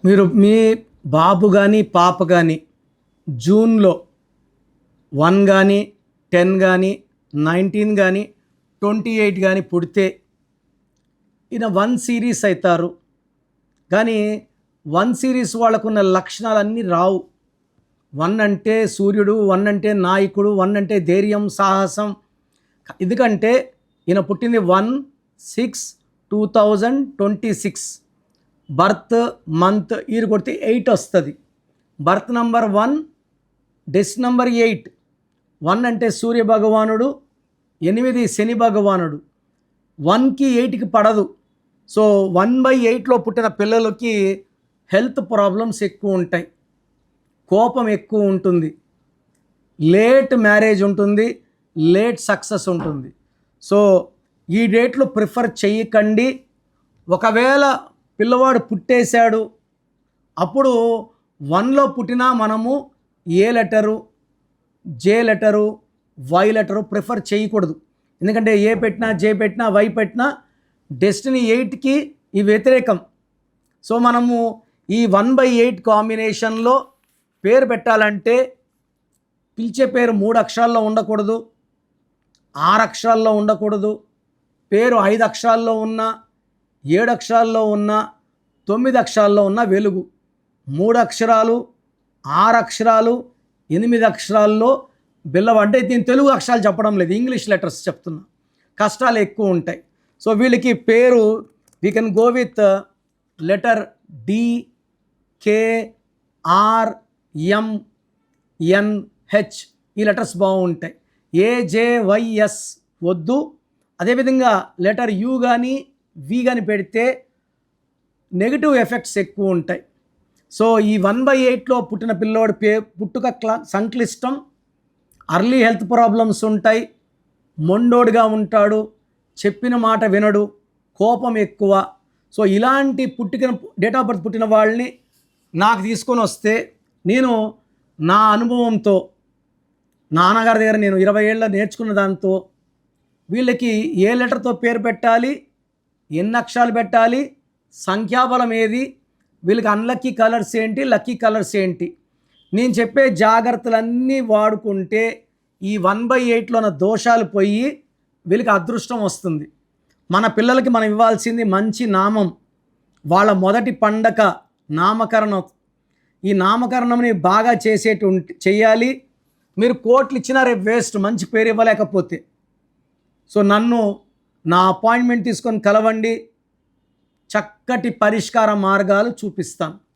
మీరు మీ బాబు కానీ పాప కానీ జూన్లో 1 కానీ 10 కానీ 19 కానీ 28 కానీ పుడితే ఈయన 1 సిరీస్ అవుతారు. కానీ 1 సిరీస్ వాళ్ళకున్న లక్షణాలన్నీ రావు. 1 అంటే సూర్యుడు, 1 అంటే నాయకుడు, 1 అంటే ధైర్యం, సాహసం. ఎందుకంటే ఈయన పుట్టింది 1/6/2026. బర్త్ మంత్ ఇయర్ కొడితే 8 వస్తుంది. Birth number 1, డెస్ number 8. 1 అంటే సూర్య భగవానుడు, 8 శని భగవానుడు. 1కి 8కి పడదు. సో 1/8లో పుట్టిన పిల్లలకి హెల్త్ ప్రాబ్లమ్స్ ఎక్కువ ఉంటాయి, కోపం ఎక్కువ ఉంటుంది, లేట్ మ్యారేజ్ ఉంటుంది, లేట్ సక్సెస్ ఉంటుంది. సో ఈ డేట్లో ప్రిఫర్ చేయకండి. ఒకవేళ పిల్లవాడు పుట్టేశాడు, అప్పుడు 1లో పుట్టినా మనము A letter, J letter, Y letter prefer చేయకూడదు. ఎందుకంటే ఏ పెట్టినా, జే పెట్టినా, వై పెట్టినా డెస్టినీ 8కి ఈ వ్యతిరేకం. సో మనము ఈ 1/8 కాంబినేషన్లో పేరు పెట్టాలంటే పిలిచే పేరు 3 అక్షరాల్లో ఉండకూడదు, 6 అక్షరాల్లో ఉండకూడదు. పేరు 5 అక్షరాల్లో ఉన్న, 7 అక్షరాల్లో ఉన్న, 9 అక్షరాల్లో ఉన్న వెలుగు. 3 అక్షరాలు, 6 అక్షరాలు, 8 అక్షరాల్లో బిల్లవ. అంటే దీని తెలుగు అక్షరాలు చెప్పడం లేదు, ఇంగ్లీష్ లెటర్స్ చెప్తున్నా. కష్టాలు ఎక్కువ ఉంటాయి. సో వీళ్ళకి పేరు we can go with letter D, K, R, M, N, H. ఈ లెటర్స్ బాగుంటాయి. ఏ, జే, వై, ఎస్ వద్దు. అదేవిధంగా లెటర్ యు కానీ వి కానీ పెడితే నెగిటివ్ ఎఫెక్ట్స్ ఎక్కువ ఉంటాయి. సో ఈ 1/8లో పుట్టిన పిల్లోడి పుట్టుక సంక్లిష్టం, అర్లీ హెల్త్ ప్రాబ్లమ్స్ ఉంటాయి, మొండోడుగా ఉంటాడు, చెప్పిన మాట వినడు, కోపం ఎక్కువ. సో ఇలాంటి డేట్ ఆఫ్ బర్త్ పుట్టిన వాళ్ళని నాకు తీసుకొని వస్తే నేను నా అనుభవంతో, నాన్నగారి దగ్గర నేను 20 ఏళ్ళ నేర్చుకున్న దాంతో వీళ్ళకి ఏ లెటర్తో పేరు పెట్టాలి, ఎన్ని అక్షరాలు పెట్టాలి, సంఖ్యాబలం ఏది, వీళ్ళకి అన్లక్కీ కలర్స్ ఏంటి, లక్కీ కలర్స్ ఏంటి, నేను చెప్పే జాగ్రత్తలన్నీ వాడుకుంటే ఈ 1/8లో ఉన్న దోషాలు పోయి వీళ్ళకి అదృష్టం వస్తుంది. మన పిల్లలకి మనం ఇవ్వాల్సింది మంచి నామం. వాళ్ళ మొదటి పండగ నామకరణం. ఈ నామకరణంని బాగా చెయ్యాలి. మీరు కోట్లు ఇచ్చినా రేపు వేస్ట్, మంచి పేరు ఇవ్వలేకపోతే. సో నన్ను నా అపాయింట్మెంట్ తీసుకొని కలవండి, చక్కటి పరిష్కార మార్గాలు చూపిస్తాను.